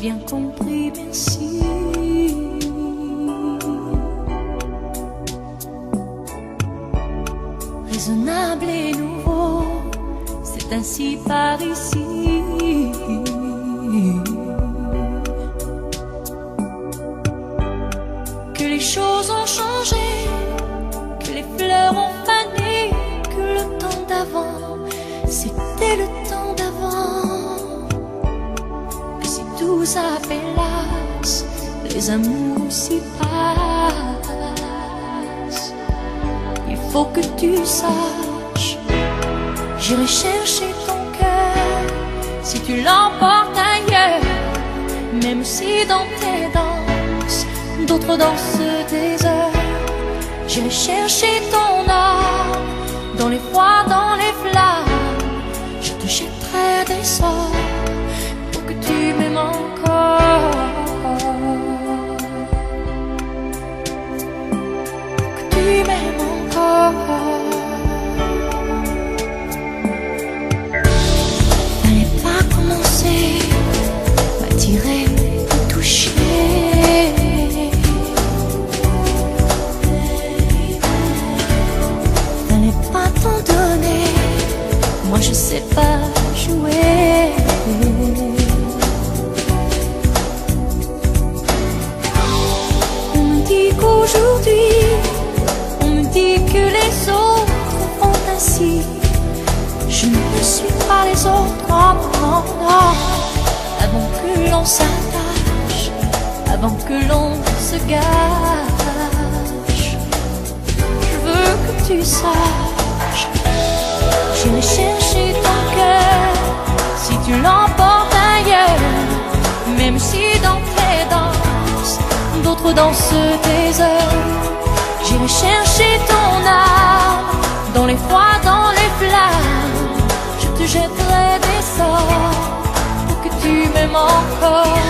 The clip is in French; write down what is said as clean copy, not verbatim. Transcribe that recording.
bien compris, merci. Raisonnable et nouveau, c'est ainsi par ici. Que les choses ont changé, que les fleurs ont fané, que le temps d'avant, c'était le temps d'avant. Que si tout s'appelasse, les amours s'y passent. Il faut que tu saches, j'irai chercher ton cœur si tu l'emportes ailleurs. Même si dans tes danses, d'autres dansent des heures. J'irai chercher ton âme dans les froids, dans les flammes. Je te jetterai des sorts pour que tu m'aimes encore. Que tu m'aimes encore. Fallait pas commencer, m'attirer, me toucher. Fallait pas t'en donner, moi je sais pas jouer. On me dit qu'aujourd'hui, on me dit que les autres font ainsi. Je ne suis pas les autres, non, non, non. Avant que l'on s'attache, avant que l'on se gâche, je veux que tu saches, j'irai chercher ton cœur si tu l'emportes ailleurs. Même si dans tes danses, d'autres dansent des heures. J'irai chercher ton âme dans les froids, dans les flammes. Je te jetterai des sorts pour que tu m'aimes encore.